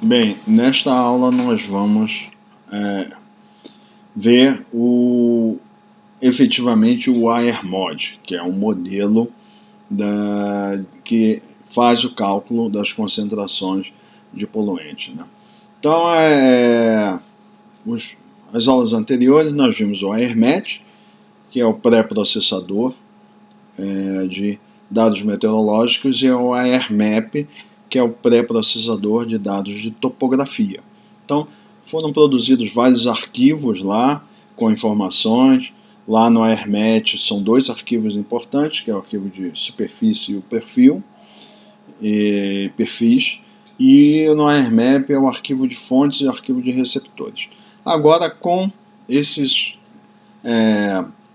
Bem, nesta aula nós vamos ver efetivamente o AirMod, que é um modelo que faz o cálculo das concentrações de poluentes, né? Então, as aulas anteriores nós vimos o AirMet, que é o pré-processador de dados meteorológicos, e o AirMap, que é o pré-processador de dados de topografia. Então, foram produzidos vários arquivos lá com informações. Lá no AirMet são dois arquivos importantes, que é o arquivo de superfície e o perfis, e no AirMap é o arquivo de fontes e o arquivo de receptores. Agora, com esses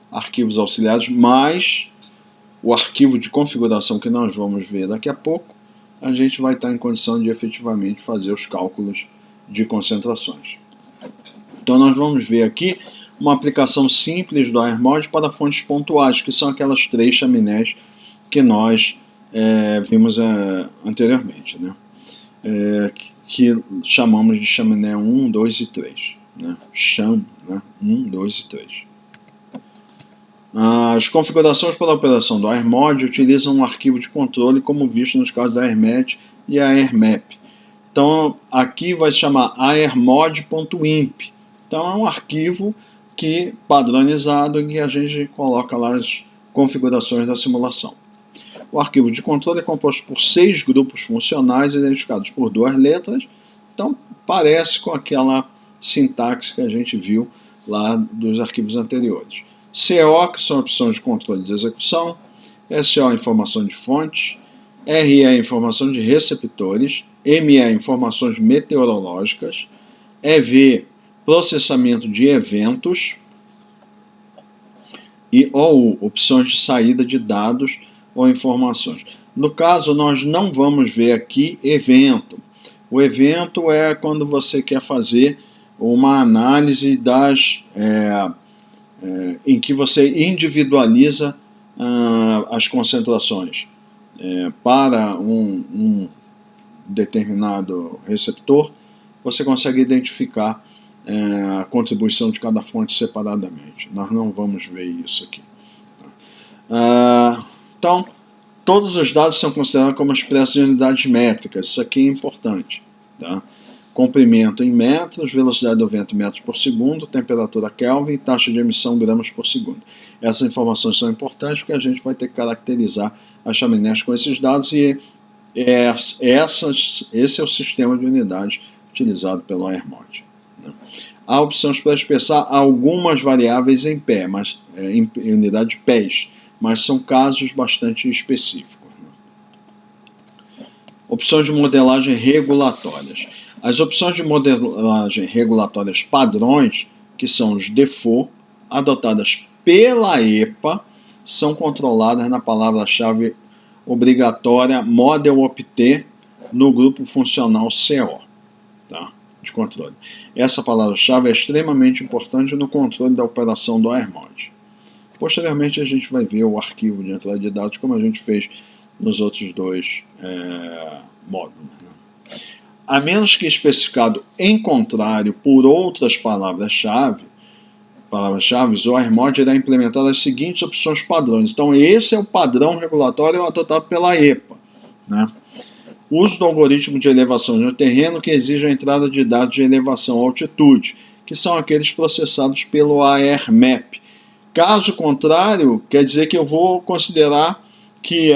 arquivos auxiliares, mais o arquivo de configuração que nós vamos ver daqui a pouco, a gente vai estar em condição de efetivamente fazer os cálculos de concentrações. Então nós vamos ver aqui uma aplicação simples do AirMod para fontes pontuais, que são aquelas 3 chaminés que nós vimos anteriormente, né? Que chamamos de chaminé 1, 2 e 3. Né? Né? 1, 2 e 3. As configurações para a operação do AirMod utilizam um arquivo de controle, como visto nos casos da AirMet e a AirMap. Então, aqui vai se chamar airmod.imp. Então, é um arquivo padronizado em que a gente coloca lá as configurações da simulação. O arquivo de controle é composto por 6 grupos funcionais identificados por 2 letras. Então, parece com aquela sintaxe que a gente viu lá dos arquivos anteriores. CO, que são opções de controle de execução, SO, informação de fontes, RE, informação de receptores, ME, informações meteorológicas, EV, processamento de eventos, e OU, opções de saída de dados ou informações. No caso, nós não vamos ver aqui evento. O evento é quando você quer fazer uma análise em que você individualiza as concentrações para um determinado receptor. Você consegue identificar a contribuição de cada fonte separadamente. Nós não vamos ver isso aqui. Então, todos os dados são considerados como expressos em unidades métricas. Isso aqui é importante. Tá? Comprimento em metros, velocidade do vento em metros por segundo, temperatura Kelvin, taxa de emissão gramas por segundo. Essas informações são importantes porque a gente vai ter que caracterizar as chaminés com esses dados, e esse é o sistema de unidades utilizado pelo AirMod. Né? Há opções para expressar algumas variáveis em pé, em unidade de pés, mas são casos bastante específicos. Né? Opções de modelagem regulatórias. As opções de modelagem regulatórias padrões, que são os default, adotadas pela EPA, são controladas na palavra-chave obrigatória model_opt no grupo funcional CO, tá? De controle. Essa palavra-chave é extremamente importante no controle da operação do AirMod. Posteriormente a gente vai ver o arquivo de entrada de dados, como a gente fez nos outros dois módulos. Né? A menos que especificado em contrário por outras palavras-chave, o AirMod irá implementar as seguintes opções padrões. Então, esse é o padrão regulatório adotado pela EPA. Né? Uso do algoritmo de elevação no terreno, que exige a entrada de dados de elevação ou altitude, que são aqueles processados pelo AirMap. Caso contrário, quer dizer que eu vou considerar que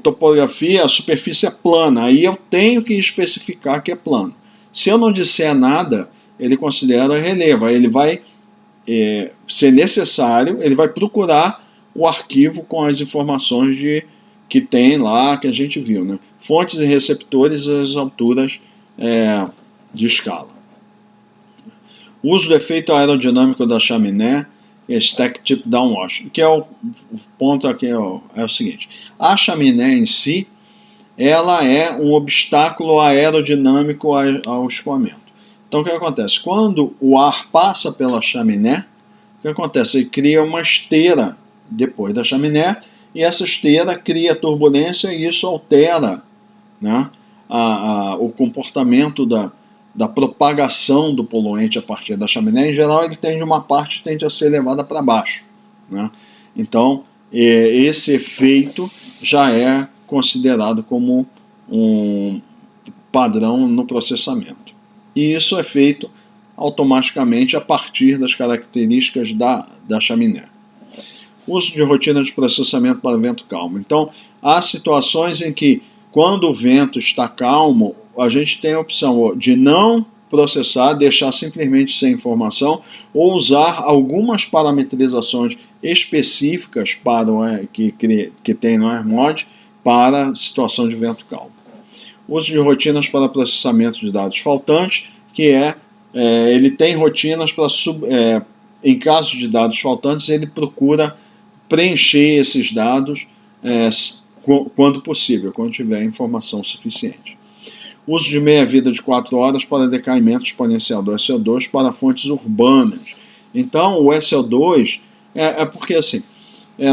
topografia, a superfície é plana. Aí eu tenho que especificar que é plano. Se eu não disser nada, ele considera relevo. Aí ele vai ser necessário, ele vai procurar o arquivo com as informações que tem lá, que a gente viu, né? Fontes e receptores às alturas de escala. Uso do efeito aerodinâmico da chaminé, stack tip downwash, que é o ponto aqui é o seguinte: a chaminé em si, ela é um obstáculo aerodinâmico ao escoamento. Então o que acontece? Quando o ar passa pela chaminé, o que acontece? Ele cria uma esteira depois da chaminé, e essa esteira cria turbulência, e isso altera, né, o comportamento da propagação do poluente a partir da chaminé. Em geral, ele tende uma parte tende a ser levada para baixo, né? Então, esse efeito já é considerado como um padrão no processamento. E isso é feito automaticamente a partir das características da chaminé. Uso de rotina de processamento para vento calmo. Então, há situações em que, quando o vento está calmo, a gente tem a opção de não processar, deixar simplesmente sem informação, ou usar algumas parametrizações específicas para que tem no AirMod para a situação de vento calmo. Uso de rotinas para processamento de dados faltantes, que ele tem rotinas para, em caso de dados faltantes, ele procura preencher esses dados quando possível, quando tiver informação suficiente. Uso de meia-vida de 4 horas para decaimento exponencial do SO2 para fontes urbanas. Então, o SO2 porque assim,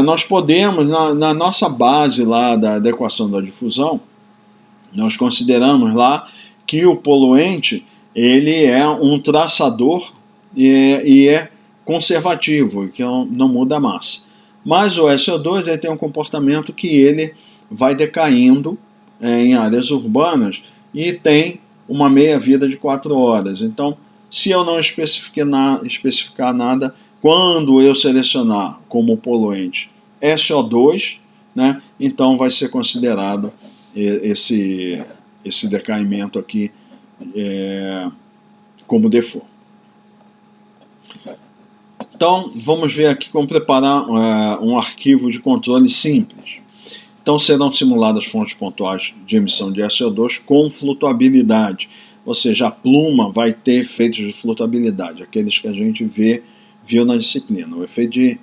nós podemos, na nossa base lá da equação da difusão, nós consideramos lá que o poluente ele é um traçador e é conservativo, que não muda a massa. Mas o SO2 ele tem um comportamento que ele vai decaindo em áreas urbanas e tem uma meia-vida de 4 horas. Então, se eu não especificar nada, quando eu selecionar como poluente SO2, né, então vai ser considerado esse decaimento aqui como default. Então, vamos ver aqui como preparar um arquivo de controle simples. Então, serão simuladas fontes pontuais de emissão de SO2 com flutuabilidade, ou seja, a pluma vai ter efeitos de flutuabilidade, aqueles que a gente viu na disciplina, o efeito de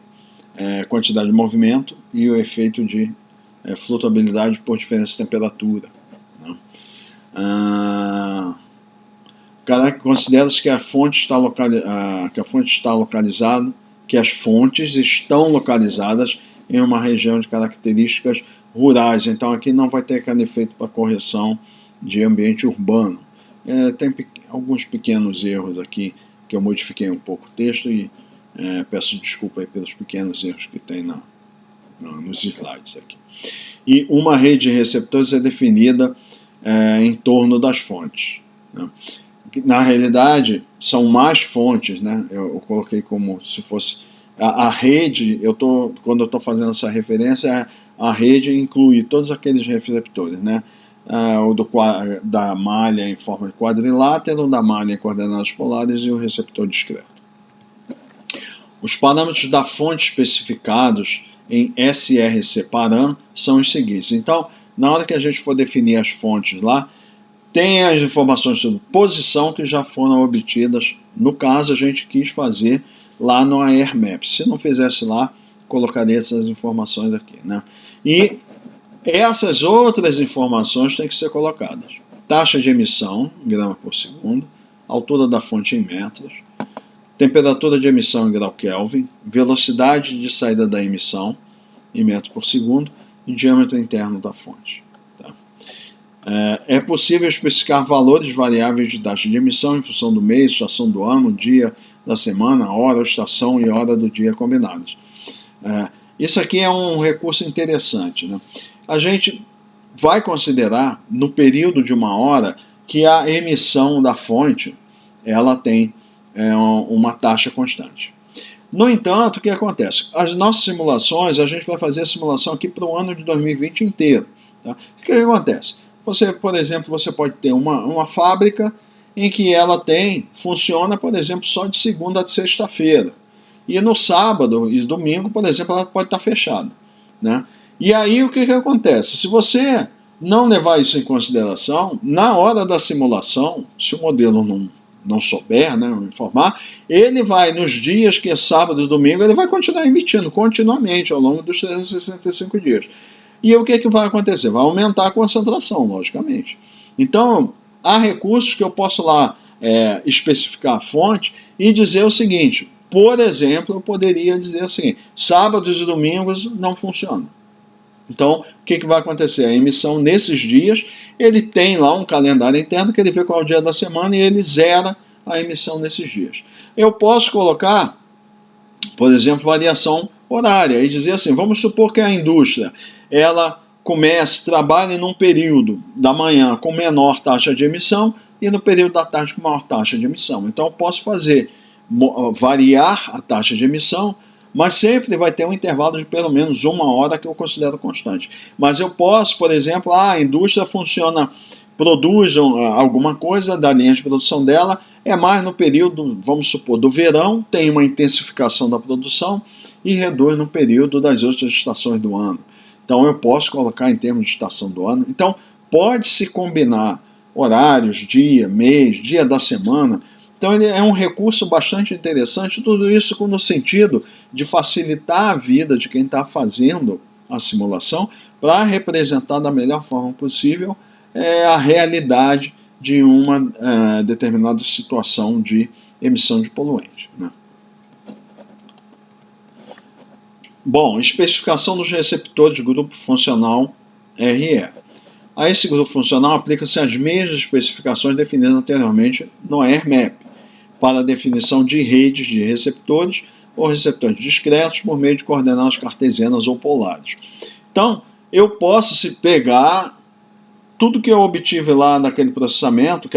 quantidade de movimento e o efeito de flutuabilidade por diferença de temperatura, né? Considera-se que as fontes estão localizadas em uma região de características rurais. Então aqui não vai ter aquele efeito para correção de ambiente urbano. Tem alguns pequenos erros aqui que eu modifiquei um pouco o texto e peço desculpa aí pelos pequenos erros que tem nos slides aqui. E uma rede de receptores é definida em torno das fontes, né? Na realidade, são mais fontes, né? Eu coloquei como se fosse a rede. Quando eu estou fazendo essa referência, a rede inclui todos aqueles receptores, né? Da malha em forma de quadrilátero, da malha em coordenadas polares e o receptor discreto. Os parâmetros da fonte especificados em SRC-Param são os seguintes. Então, na hora que a gente for definir as fontes lá, tem as informações sobre posição que já foram obtidas. No caso, a gente quis fazer lá no AirMap. Se não fizesse lá, colocaria essas informações aqui, né? E essas outras informações têm que ser colocadas. Taxa de emissão, em grama por segundo, altura da fonte em metros, temperatura de emissão em grau Kelvin, velocidade de saída da emissão em metros por segundo e diâmetro interno da fonte. É possível especificar valores variáveis de taxa de emissão em função do mês, estação do ano, dia da semana, hora, estação e hora do dia combinados. Isso aqui é um recurso interessante, né? A gente vai considerar, no período de 1 hora, que a emissão da fonte ela tem uma taxa constante. No entanto, o que acontece? As nossas simulações, a gente vai fazer a simulação aqui para o ano de 2020 inteiro. Tá? O que acontece? Você, por exemplo, você pode ter uma fábrica em que ela funciona, por exemplo, só de segunda a sexta-feira. E no sábado e domingo, por exemplo, ela pode estar fechada, né? E aí o que acontece? Se você não levar isso em consideração, na hora da simulação, se o modelo não souber, né, informar, ele vai, nos dias que é sábado e domingo, ele vai continuar emitindo continuamente ao longo dos 365 dias. E o que vai acontecer? Vai aumentar a concentração, logicamente. Então, há recursos que eu posso lá especificar a fonte e dizer o seguinte. Por exemplo, eu poderia dizer assim, sábados e domingos não funcionam. Então, o que vai acontecer? A emissão nesses dias, ele tem lá um calendário interno que ele vê qual é o dia da semana e ele zera a emissão nesses dias. Eu posso colocar, por exemplo, variação horária e dizer assim, vamos supor que a indústria, ela trabalhe num período da manhã com menor taxa de emissão e no período da tarde com maior taxa de emissão. Então, eu posso variar a taxa de emissão, mas sempre vai ter um intervalo de pelo menos 1 hora que eu considero constante. Mas eu posso, por exemplo, a indústria produz alguma coisa da linha de produção dela, é mais no período, vamos supor, do verão, tem uma intensificação da produção e reduz no período das outras estações do ano. Então eu posso colocar em termos de estação do ano. Então pode-se combinar horários, dia, mês, dia da semana. Então ele é um recurso bastante interessante, tudo isso no sentido de facilitar a vida de quem está fazendo a simulação para representar da melhor forma possível a realidade de uma determinada situação de emissão de poluente, né? Bom, especificação dos receptores de grupo funcional RE. A esse grupo funcional aplicam-se as mesmas especificações definidas anteriormente no AirMap, para a definição de redes de receptores ou receptores discretos por meio de coordenadas cartesianas ou polares. Então, eu posso pegar tudo que eu obtive lá naquele processamento,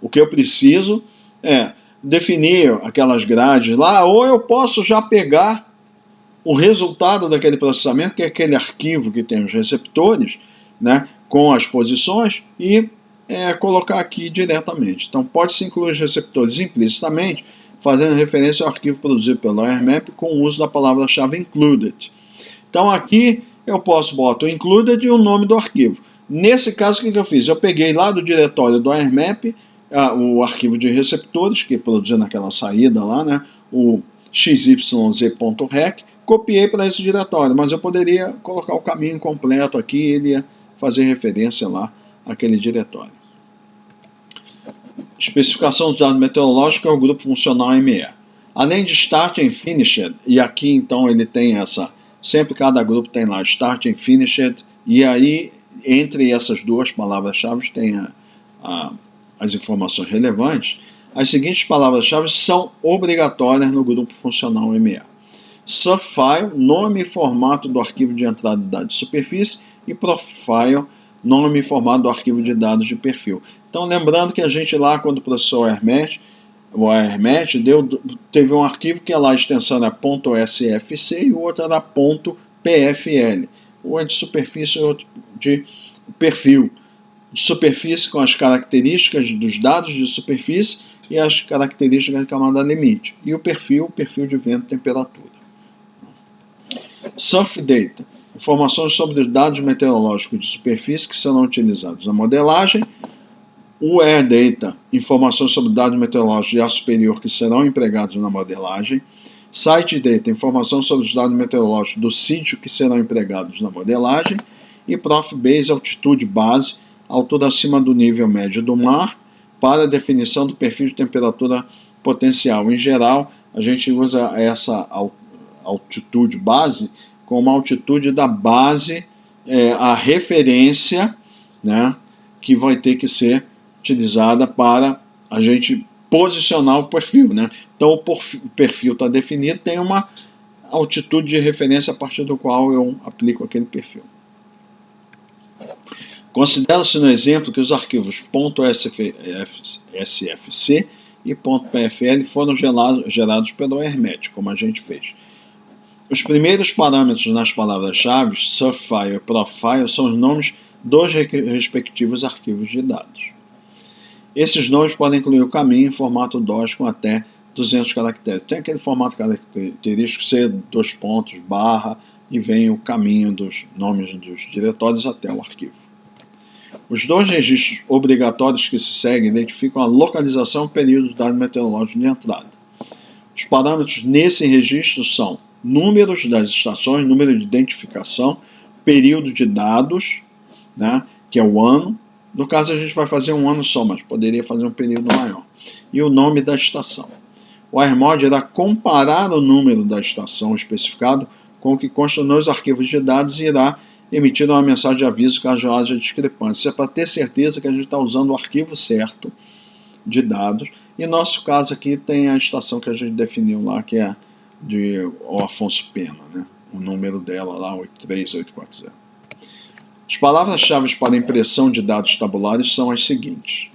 o que eu preciso é definir aquelas grades lá, ou eu posso já pegar o resultado daquele processamento, que é aquele arquivo que tem os receptores, né, com as posições, e colocar aqui diretamente. Então, pode-se incluir os receptores implicitamente, fazendo referência ao arquivo produzido pelo AirMap com o uso da palavra-chave included. Então, aqui eu posso botar o included e o nome do arquivo. Nesse caso, o que eu fiz? Eu peguei lá do diretório do AirMap o arquivo de receptores, que produziu naquela saída lá, né, o xyz.rec, copiei para esse diretório, mas eu poderia colocar o caminho completo aqui e ele ia fazer referência lá àquele diretório. Especificação dos dados meteorológicos é o grupo funcional ME. Além de Start and Finished, e aqui então ele tem sempre cada grupo tem lá Start and Finished, e aí entre essas duas palavras-chave tem as informações relevantes. As seguintes palavras-chave são obrigatórias no grupo funcional ME. Subfile, nome e formato do arquivo de entrada de dados de superfície, e Profile, nome e formato do arquivo de dados de perfil. Então, lembrando que a gente lá, quando processou o AirMat teve um arquivo que lá a extensão era .sfc e o outro era .pfl. Um é de superfície e outro de perfil. De superfície com as características dos dados de superfície e as características da camada limite. E o perfil de vento e temperatura. Surf Data, informações sobre os dados meteorológicos de superfície que serão utilizados na modelagem. O Air Data, informações sobre dados meteorológicos de ar superior que serão empregados na modelagem. Site Data, informações sobre os dados meteorológicos do sítio que serão empregados na modelagem. E Profbase, altitude base, altura acima do nível médio do mar, para a definição do perfil de temperatura potencial. Em geral, a gente usa essa altitude base como a altitude da base, a referência, né, que vai ter que ser utilizada para a gente posicionar o perfil, né? Então o perfil está definido, tem uma altitude de referência a partir do qual eu aplico aquele perfil. Considera-se no exemplo que os arquivos .sfc e .pfl foram gerados pelo AirMat, como a gente fez. Os primeiros parâmetros nas palavras-chave, Subfile e Profile, são os nomes dos respectivos arquivos de dados. Esses nomes podem incluir o caminho em formato DOS com até 200 caracteres. Tem aquele formato característico C, barra, e vem o caminho dos nomes dos diretórios até o arquivo. Os dois registros obrigatórios que se seguem identificam a localização e o período dos dados meteorológicos de entrada. Os parâmetros nesse registro são números das estações, número de identificação, período de dados, né, que é o ano. No caso, a gente vai fazer um ano só, mas poderia fazer um período maior. E o nome da estação. O AirMod irá comparar o número da estação especificado com o que consta nos arquivos de dados e irá emitida uma mensagem de aviso caso haja discrepância. Isso é para ter certeza que a gente está usando o arquivo certo de dados. E nosso caso aqui tem a estação que a gente definiu lá, que é de Afonso Pena, né? O número dela lá, 83840. As palavras-chave para impressão de dados tabulares são as seguintes: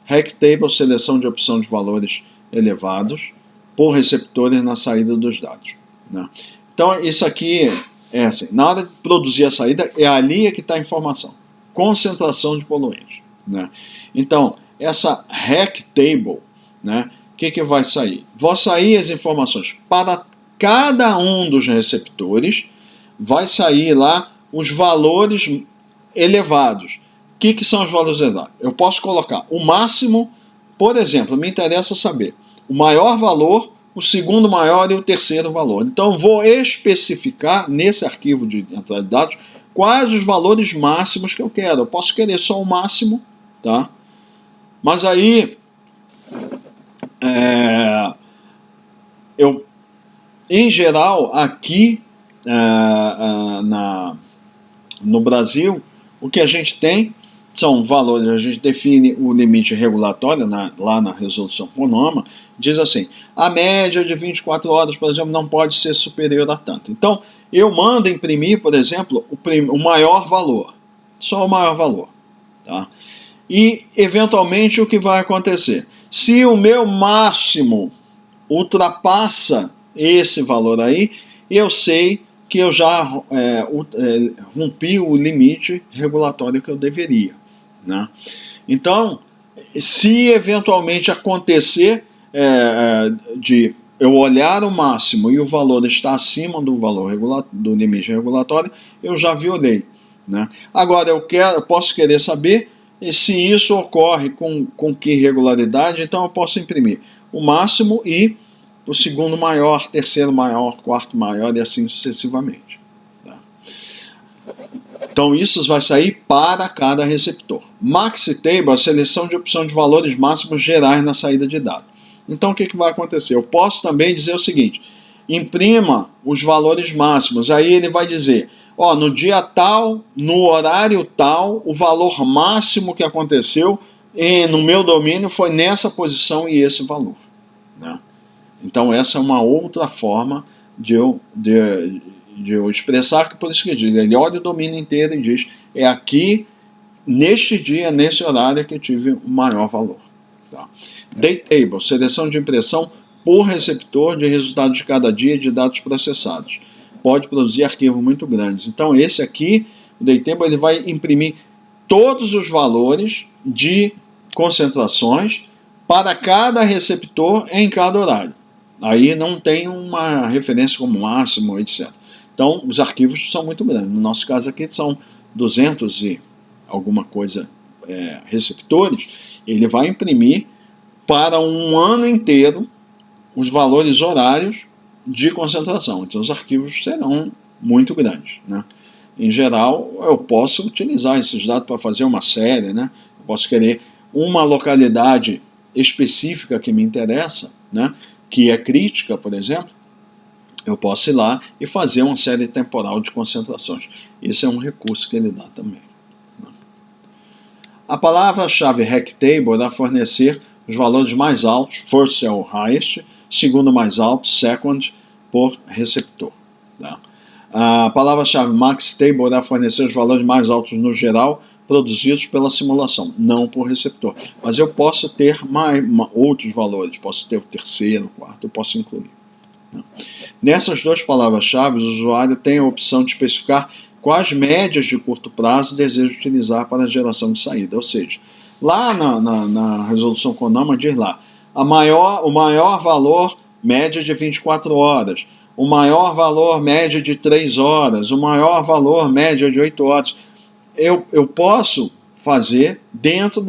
Rectable, seleção de opção de valores elevados por receptores na saída dos dados, né? Então, isso aqui é assim, na hora de produzir a saída, é ali que está a informação. Concentração de poluentes, né? Então, essa Rectable, né? O que vai sair? Vão sair as informações para cada um dos receptores, vai sair lá os valores elevados. O que são os valores elevados? Eu posso colocar o máximo, por exemplo, me interessa saber o maior valor, o segundo maior e o terceiro valor. Então, vou especificar nesse arquivo de entrada de dados quais os valores máximos que eu quero. Eu posso querer só o máximo, tá? Mas aí, em geral, aqui no Brasil, o que a gente tem são valores, a gente define o limite regulatório lá na resolução CONAMA, diz assim, a média de 24 horas, por exemplo, não pode ser superior a tanto. Então, eu mando imprimir, por exemplo, o maior valor, só o maior valor, tá? E, eventualmente, o que vai acontecer? Se o meu máximo ultrapassa esse valor aí, eu sei que eu já rompi o limite regulatório que eu deveria, né? Então, se eventualmente acontecer de eu olhar o máximo e o valor está acima do valor do limite regulatório, eu já violei, né? Agora, eu posso querer saber se isso ocorre com que regularidade, então eu posso imprimir o máximo e o segundo maior, terceiro maior, quarto maior e assim sucessivamente, tá? Então isso vai sair para cada receptor. MaxiTable, a seleção de opção de valores máximos gerais na saída de dados. Então o que vai acontecer? Eu posso também dizer o seguinte, imprima os valores máximos, aí ele vai dizer, ó, no dia tal, no horário tal, o valor máximo que aconteceu no meu domínio foi nessa posição e esse valor, né? Então essa é uma outra forma de eu expressar, que por isso que diz, ele olha o domínio inteiro e diz, é aqui, neste dia, nesse horário que eu tive o maior valor, tá? Datetable, seleção de impressão por receptor de resultados de cada dia de dados processados. Pode produzir arquivos muito grandes. Então esse aqui, o Datetable, ele vai imprimir todos os valores de concentrações para cada receptor em cada horário. Aí não tem uma referência como máximo, etc. Então, os arquivos são muito grandes. No nosso caso aqui são 200 e alguma coisa receptores. Ele vai imprimir para um ano inteiro os valores horários de concentração. Então, os arquivos serão muito grandes, né? Em geral, eu posso utilizar esses dados para fazer uma série, né? Eu posso querer uma localidade específica que me interessa, né? Que é crítica, por exemplo, eu posso ir lá e fazer uma série temporal de concentrações. Esse é um recurso que ele dá também, né? A palavra-chave Rectable irá fornecer os valores mais altos, first é o highest, segundo mais alto, second, por receptor, tá? A palavra-chave MaxTable irá fornecer os valores mais altos no geral, produzidos pela simulação, não por receptor. Mas eu posso ter outros valores, posso ter o terceiro, o quarto, eu posso incluir, né? Nessas duas palavras-chave, o usuário tem a opção de especificar quais médias de curto prazo deseja utilizar para a geração de saída. Ou seja, lá na resolução CONAMA diz lá, o maior valor média de 24 horas, o maior valor média de 3 horas, o maior valor média de 8 horas. Eu posso fazer dentro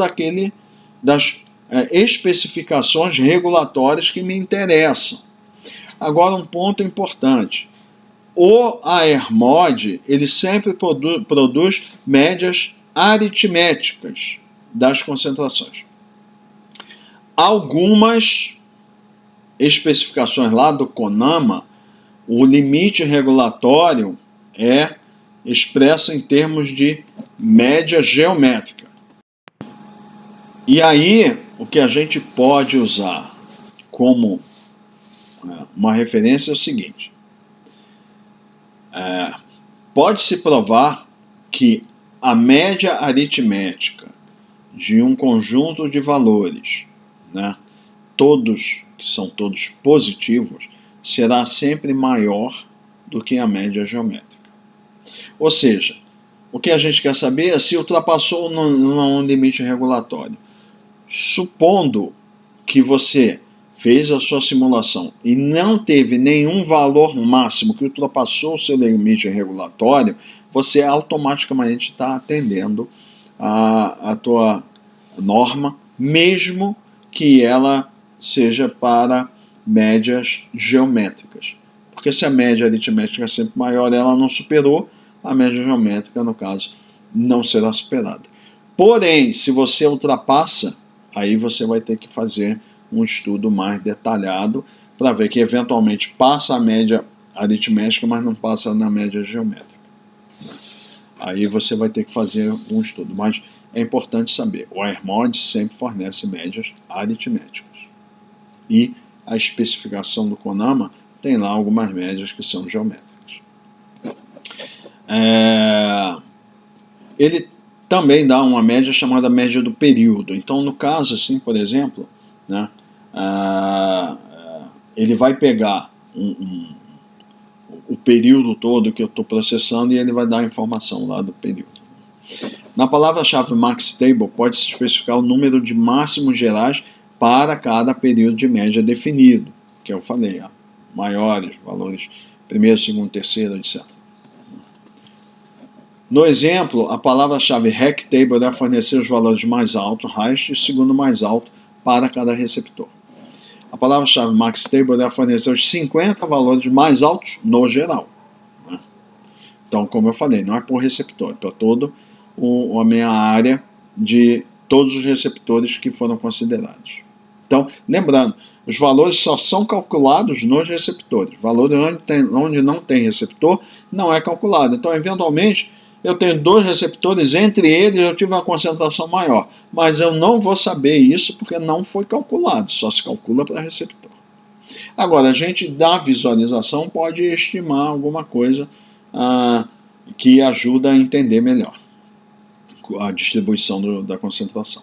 das especificações regulatórias que me interessam. Agora, um ponto importante. O AirMod, ele sempre produz médias aritméticas das concentrações. Algumas especificações lá do CONAMA, o limite regulatório é expressa em termos de média geométrica. E aí, o que a gente pode usar como uma referência é o seguinte: pode-se provar que a média aritmética de um conjunto de valores, né, que são todos positivos, será sempre maior do que a média geométrica. Ou seja, o que a gente quer saber é se ultrapassou ou não um limite regulatório. Supondo que você fez a sua simulação e não teve nenhum valor máximo que ultrapassou o seu limite regulatório, você automaticamente está atendendo a tua norma, mesmo que ela seja para médias geométricas. Porque se a média aritmética é sempre maior, ela não superou, a média geométrica, no caso, não será superada. Porém, se você ultrapassa, aí você vai ter que fazer um estudo mais detalhado para ver que eventualmente passa a média aritmética, mas não passa na média geométrica. Aí você vai ter que fazer um estudo. Mas é importante saber, o AirMod sempre fornece médias aritméticas. E a especificação do CONAMA tem lá algumas médias que são geométricas. Ele também dá uma média chamada média do período. Então, no caso, assim, por exemplo, né, ele vai pegar o período todo que eu estou processando e ele vai dar a informação lá do período. Na palavra-chave MaxTable, pode-se especificar o número de máximos gerais para cada período de média definido, que eu falei, maiores, valores primeiro, segundo, terceiro, etc. No exemplo, a palavra-chave RecTable irá fornecer os valores mais altos, highest, e o segundo mais alto para cada receptor. A palavra-chave MaxTable irá fornecer os 50 valores mais altos no geral. Né? Então, como eu falei, não é por receptor, é para toda a minha área de todos os receptores que foram considerados. Então, lembrando, os valores só são calculados nos receptores. Valores onde não tem receptor não é calculado. Então, eventualmente, eu tenho dois receptores, entre eles eu tive uma concentração maior, mas eu não vou saber isso porque não foi calculado, só se calcula para receptor. Agora, a gente da visualização pode estimar alguma coisa que ajuda a entender melhor a distribuição da concentração.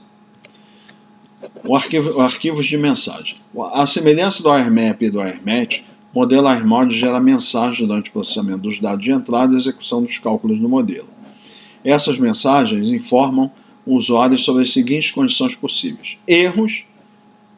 Arquivos de mensagem. A semelhança do AirMap e do AirMatch, o modelo AirMod gera mensagens durante o processamento dos dados de entrada e execução dos cálculos do modelo. Essas mensagens informam o usuário sobre as seguintes condições possíveis: erros,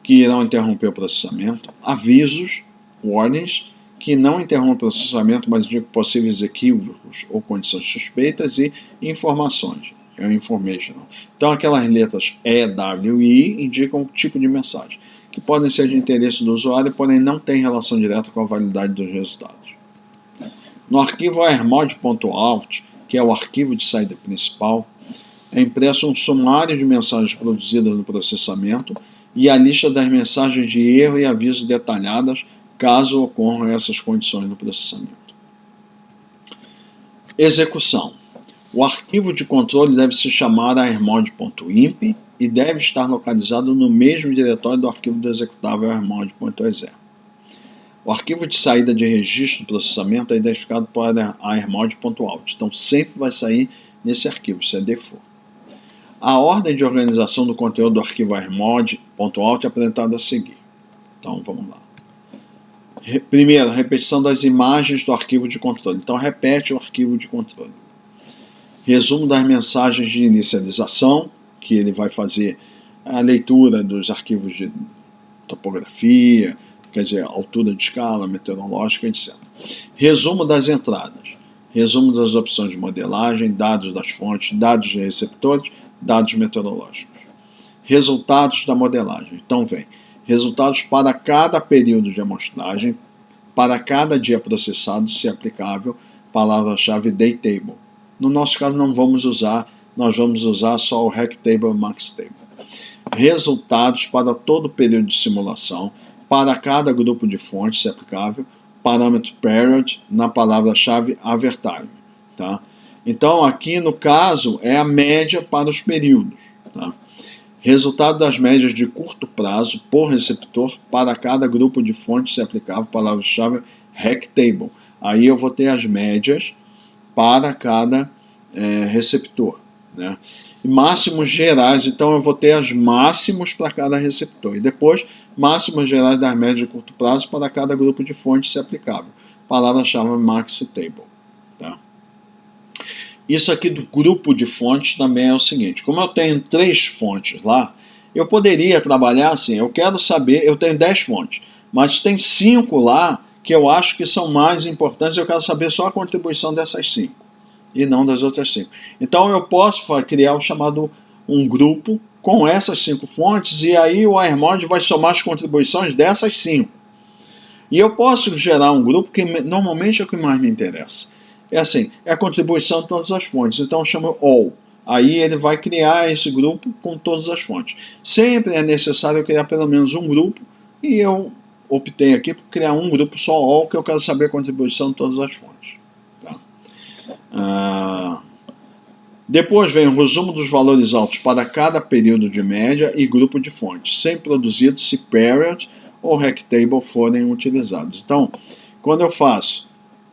que irão interromper o processamento; avisos, warnings, que não interrompem o processamento, mas indicam possíveis equívocos ou condições suspeitas; e informações, informational. Então, aquelas letras E, W e I indicam o tipo de mensagem, que podem ser de interesse do usuário, porém não têm relação direta com a validade dos resultados. No arquivo airmod.out, que é o arquivo de saída principal, é impresso um sumário de mensagens produzidas no processamento e a lista das mensagens de erro e aviso detalhadas, caso ocorram essas condições no processamento. Execução. O arquivo de controle deve se chamar airmod.imp e deve estar localizado no mesmo diretório do arquivo do executável airmod.exe. O arquivo de saída de registro do processamento é identificado por airmod.out, então sempre vai sair nesse arquivo, isso é default. A ordem de organização do conteúdo do arquivo airmod.out é apresentada a seguir. Então vamos lá. Primeiro, repetição das imagens do arquivo de controle. Então repete o arquivo de controle. Resumo das mensagens de inicialização, que ele vai fazer a leitura dos arquivos de topografia, quer dizer, altura de escala, meteorológica, etc. Resumo das entradas. Resumo das opções de modelagem, dados das fontes, dados de receptores, dados meteorológicos. Resultados da modelagem. Então vem resultados para cada período de amostragem, para cada dia processado, se aplicável, palavra-chave daytable. No nosso caso não vamos usar, nós vamos usar só o RecTable e MaxTable. Resultados para todo o período de simulação, para cada grupo de fontes, se aplicável, parâmetro period, na palavra-chave avertime. Tá? Então, aqui no caso, é a média para os períodos. Tá? Resultado das médias de curto prazo por receptor para cada grupo de fontes se aplicável, palavra-chave rectable. Aí eu vou ter as médias para cada receptor. Né? E máximos gerais, então eu vou ter as máximos para cada receptor. E depois, máximos gerais das médias de curto prazo para cada grupo de fontes se aplicável. Palavra-chave maxitable. Tá? Isso aqui do grupo de fontes também é o seguinte, como eu tenho 3 fontes lá, eu poderia trabalhar assim, eu quero saber, eu tenho 10 fontes, mas tem 5 lá que eu acho que são mais importantes, eu quero saber só a contribuição dessas 5, e não das outras 5. Então eu posso criar o chamado um grupo com essas 5 fontes, e aí o AirMod vai somar as contribuições dessas 5. E eu posso gerar um grupo que normalmente é o que mais me interessa. É assim, é a contribuição de todas as fontes. Então eu chamo all. Aí ele vai criar esse grupo com todas as fontes. Sempre é necessário criar pelo menos um grupo, e eu optei aqui por criar um grupo só all, que eu quero saber a contribuição de todas as fontes. Tá? Depois vem o resumo dos valores altos para cada período de média e grupo de fontes, sem produzido se period ou rectable forem utilizados. Então, quando eu faço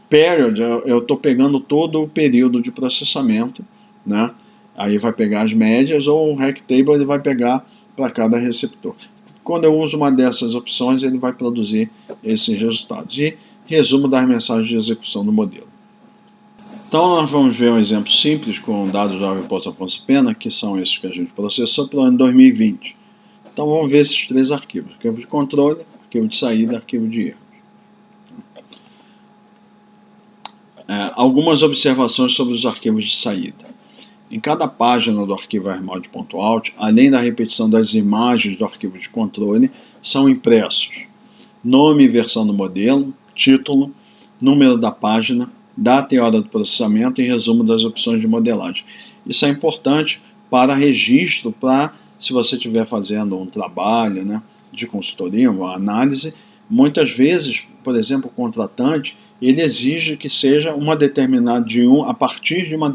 period, eu estou pegando todo o período de processamento, né? Aí vai pegar as médias, ou o rectable ele vai pegar para cada receptor. Quando eu uso uma dessas opções, ele vai produzir esses resultados. E resumo das mensagens de execução do modelo. Então nós vamos ver um exemplo simples com dados da Reporta Afonso Pena, que são esses que a gente processou para o ano 2020. Então vamos ver esses 3 arquivos: arquivo de controle, arquivo de saída, arquivo de erro. Algumas observações sobre os arquivos de saída. Em cada página do arquivo AirMod.out, além da repetição das imagens do arquivo de controle, são impressos nome e versão do modelo, título, número da página, data e hora do processamento e resumo das opções de modelagem. Isso é importante para registro, para se você estiver fazendo um trabalho, né, de consultoria, uma análise. Muitas vezes, por exemplo, o contratante ele exige que seja uma determinada a partir de uma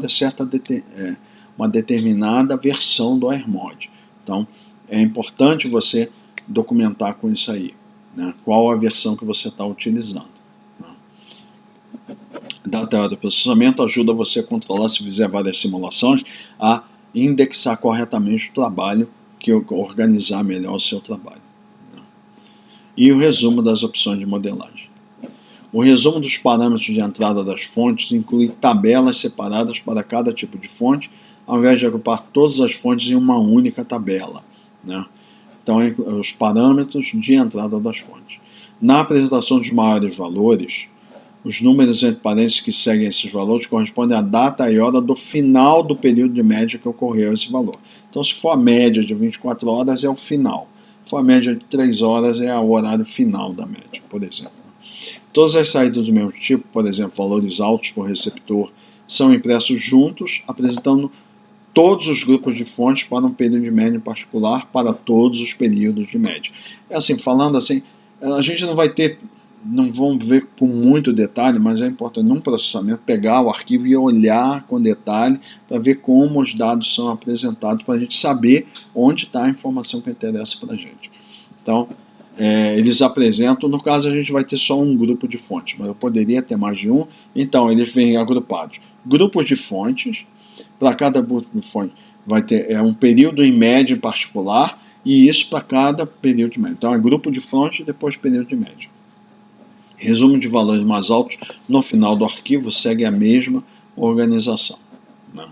determinada versão do AirMod. Então, é importante você documentar com isso aí, né, qual a versão que você está utilizando. Né. Data e hora do processamento ajuda você a controlar, se fizer várias simulações, a indexar corretamente o trabalho, organizar melhor o seu trabalho. Né. E o resumo das opções de modelagem. O resumo dos parâmetros de entrada das fontes inclui tabelas separadas para cada tipo de fonte, ao invés de agrupar todas as fontes em uma única tabela. Né? Então, os parâmetros de entrada das fontes. Na apresentação dos maiores valores, os números entre parênteses que seguem esses valores correspondem à data e hora do final do período de média que ocorreu esse valor. Então, se for a média de 24 horas, é o final. Se for a média de 3 horas, é o horário final da média, por exemplo. Todas as saídas do mesmo tipo, por exemplo, valores altos por receptor, são impressos juntos, apresentando todos os grupos de fontes para um período de média em particular, para todos os períodos de média. É assim, falando assim, a gente não vamos ver com muito detalhe, mas é importante num processamento pegar o arquivo e olhar com detalhe para ver como os dados são apresentados, para a gente saber onde está a informação que interessa para a gente. Então, eles apresentam, no caso a gente vai ter só um grupo de fontes, mas eu poderia ter mais de um, então eles vêm agrupados. Grupos de fontes, para cada grupo de fontes vai ter um período em média em particular, e isso para cada período de média. Então é grupo de fontes e depois período de média. Resumo de valores mais altos no final do arquivo segue a mesma organização. Né?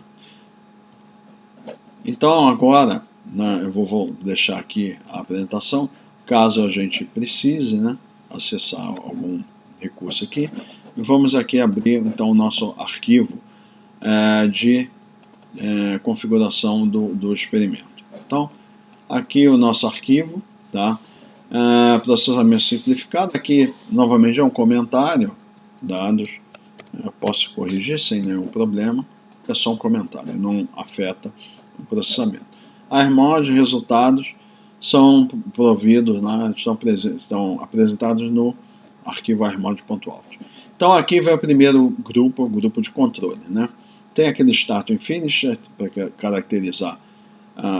Então agora, né, eu vou deixar aqui a apresentação. Caso a gente precise, né, acessar algum recurso aqui, vamos aqui abrir então o nosso arquivo de configuração do experimento. Então, aqui o nosso arquivo, tá? Processamento simplificado. Aqui novamente é um comentário, dados, eu posso corrigir sem nenhum problema, é só um comentário, não afeta o processamento. AirMod, resultados são providos, né, estão apresentados no arquivo AirMod.out. Então aqui vai o primeiro grupo, o grupo de controle. Né? tem aquele start e finish para caracterizar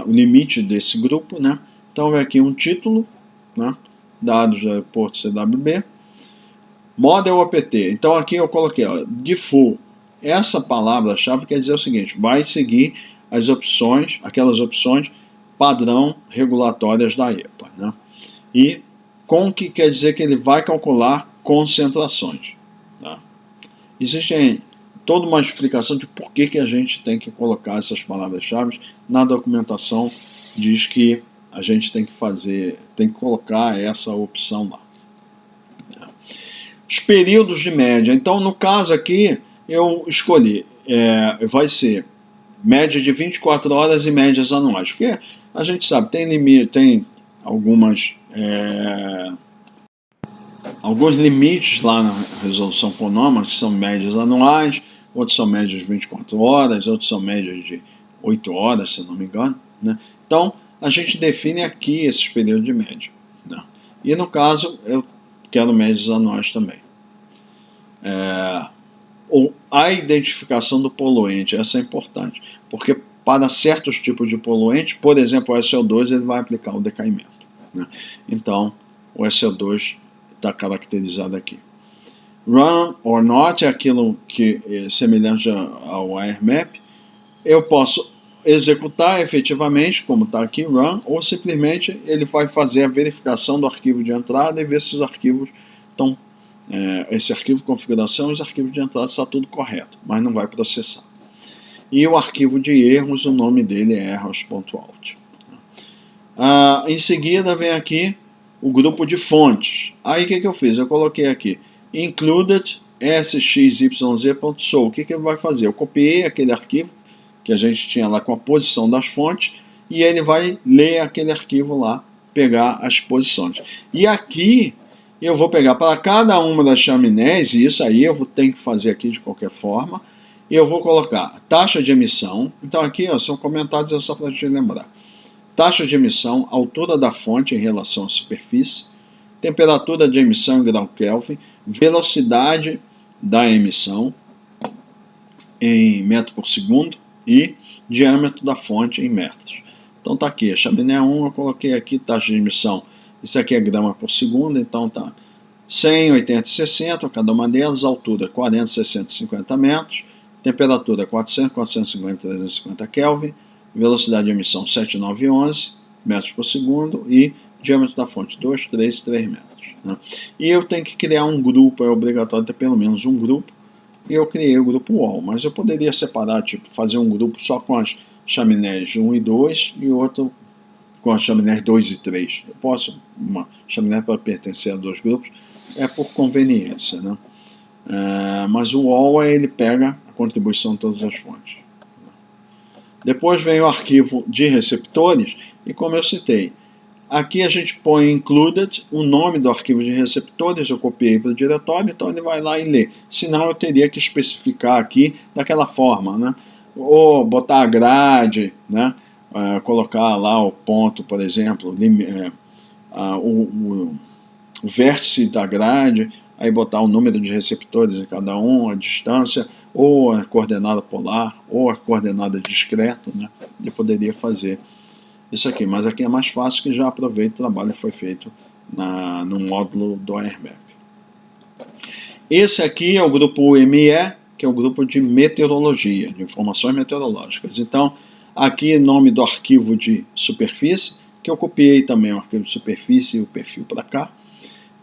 o limite desse grupo, né? Então vem aqui um título, né? Dados do aeroporto CWB, model apt. Então aqui eu coloquei default. Essa palavra-chave quer dizer o seguinte: vai seguir as opções, aquelas opções padrão regulatórias da EPA, né? E com que quer dizer que ele vai calcular concentrações, tá? Existe toda uma explicação de por que a gente tem que colocar essas palavras-chave. Na documentação diz que a gente tem que colocar essa opção lá. Os períodos de média. Então, no caso aqui, eu escolhi, vai ser média de 24 horas e médias anuais. Porque a gente sabe, tem limite, tem alguns limites lá na resolução CONOMA, que são médias anuais, outros são médias de 24 horas, outros são médias de 8 horas, se não me engano, né? Então, a gente define aqui esses períodos de média, né? E no caso, eu quero médias anuais também. A identificação do poluente, essa é importante, porque para certos tipos de poluente, por exemplo, o SO2, ele vai aplicar o decaimento, né? Então, o SO2 está caracterizado aqui. Run or not é aquilo que é semelhante ao AirMap. Eu posso executar efetivamente, como está aqui, run, ou simplesmente ele vai fazer a verificação do arquivo de entrada e ver se os arquivos estão, esse arquivo de configuração e os arquivos de entrada está tudo correto, mas não vai processar. E o arquivo de erros, o nome dele é errors.out. Em seguida vem aqui o grupo de fontes. Aí o que eu fiz? Eu coloquei aqui included sxyz.so. O que ele vai fazer? Eu copiei aquele arquivo que a gente tinha lá com a posição das fontes e ele vai ler aquele arquivo lá, pegar as posições. E aqui eu vou pegar para cada uma das chaminés, e isso aí eu tenho que fazer aqui de qualquer forma, e eu vou colocar taxa de emissão. Então aqui são comentários só para te lembrar. Taxa de emissão, altura da fonte em relação à superfície, temperatura de emissão em grau Kelvin, velocidade da emissão em metro por segundo e diâmetro da fonte em metros. Então tá aqui, a chaminé 1 eu coloquei aqui taxa de emissão, isso aqui é grama por segundo, então tá 100, 80 e 60, cada uma delas, altura 40, 60 e 50 metros, temperatura 400, 450, 350 Kelvin, velocidade de emissão 7,911 metros por segundo e diâmetro da fonte 2, 3 e 3 metros, né? E eu tenho que criar um grupo, é obrigatório ter pelo menos um grupo, e eu criei o grupo wall, mas eu poderia separar, tipo, fazer um grupo só com as chaminés 1 e 2 e outro com as chaminés 2 e 3. Eu posso, uma chaminé para pertencer a dois grupos, é por conveniência, né? Mas o wall ele pega a contribuição de todas as fontes. Depois vem o arquivo de receptores, e como eu citei, aqui a gente põe included, o nome do arquivo de receptores, eu copiei para o diretório, então ele vai lá e lê. Senão eu teria que especificar aqui daquela forma, né? Ou botar a grade, né? Colocar lá o ponto, por exemplo, o vértice da grade, aí botar o número de receptores em cada um, a distância, ou a coordenada polar, ou a coordenada discreta, né? Eu poderia fazer isso aqui, mas aqui é mais fácil, que já aproveita o trabalho que foi feito no módulo do AirMap. Esse aqui é o grupo ME, que é o grupo de meteorologia, de informações meteorológicas. Então, aqui nome do arquivo de superfície, que eu copiei também o arquivo de superfície e o perfil para cá,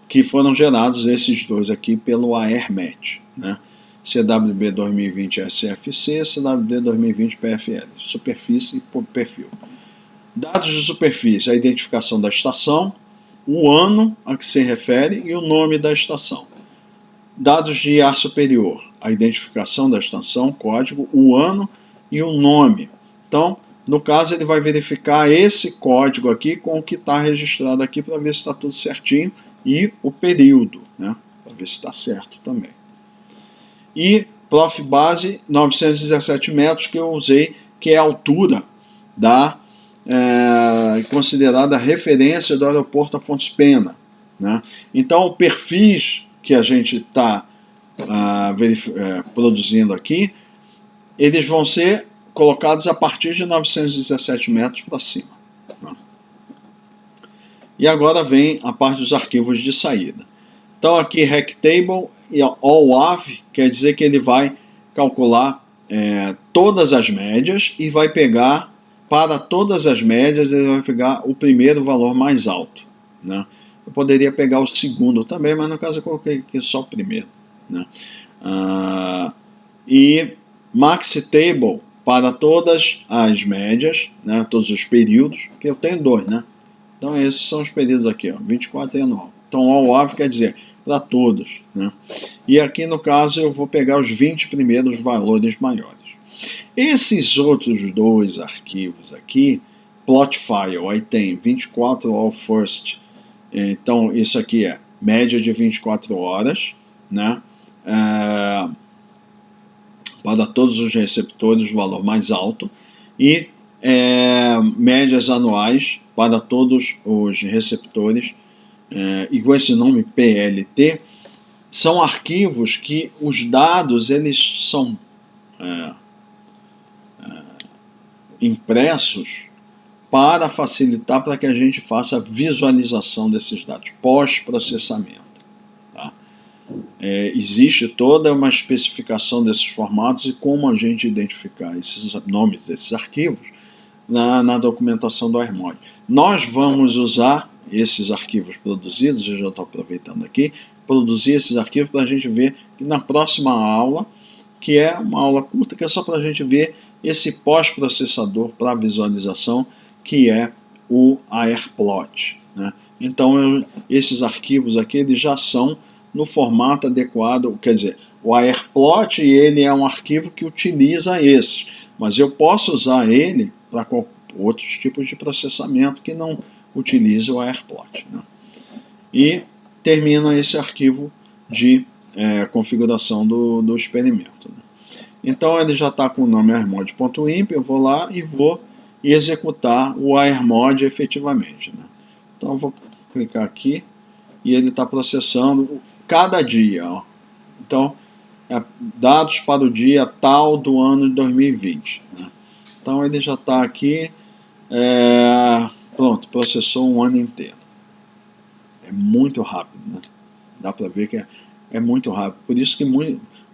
que foram gerados esses dois aqui pelo AirMat, né? CWB 2020 SFC, CWB 2020 PFL, superfície e perfil. Dados de superfície, a identificação da estação, o ano a que se refere e o nome da estação. Dados de ar superior, a identificação da estação, código, o ano e o nome. Então, no caso, ele vai verificar esse código aqui com o que está registrado aqui para ver se está tudo certinho, e o período, né? Para ver se está certo também. E Prof base 917 metros que eu usei, que é a altura considerada a referência do aeroporto Afonso Pena, né? Então, o perfis que a gente está produzindo aqui eles vão ser colocados a partir de 917 metros para cima. Né? E agora vem a parte dos arquivos de saída. Então aqui rectable e all-of quer dizer que ele vai calcular todas as médias e vai pegar, para todas as médias, ele vai pegar o primeiro valor mais alto. Né? Eu poderia pegar o segundo também, mas no caso eu coloquei aqui só o primeiro. Né? E maxi-table para todas as médias, né? Todos os períodos, que eu tenho dois, né? Então esses são os períodos aqui, ó, 24 e anual. Então all-of quer dizer para todos, né? E aqui no caso eu vou pegar os 20 primeiros valores maiores. Esses outros dois arquivos aqui, plot file, aí tem 24 all first, então isso aqui é média de 24 horas, né? Para todos os receptores o valor mais alto, e médias anuais para todos os receptores, e com esse nome PLT, são arquivos que os dados eles são impressos para facilitar para que a gente faça a visualização desses dados, pós-processamento. Tá? Existe toda uma especificação desses formatos e como a gente identificar esses nomes desses arquivos na documentação do AirMod. Nós vamos usar esses arquivos produzidos, eu já estou aproveitando aqui, produzir esses arquivos para a gente ver que na próxima aula, que é uma aula curta, que é só para a gente ver esse pós-processador para visualização, que é o AirPlot. Né? Então, esses arquivos aqui eles já são no formato adequado, quer dizer, o AirPlot ele é um arquivo que utiliza esses, mas eu posso usar ele para outros tipos de processamento que não utilize o AirPlot. Né? E termina esse arquivo de configuração do experimento. Né? Então ele já está com o nome airmod.imp, eu vou lá e vou executar o airmod efetivamente. Né? Então eu vou clicar aqui e ele está processando cada dia. Ó. Então, dados para o dia tal do ano de 2020. Né? Então ele já está aqui, pronto, processou um ano inteiro. É muito rápido, né? Dá para ver que é muito rápido. Por isso que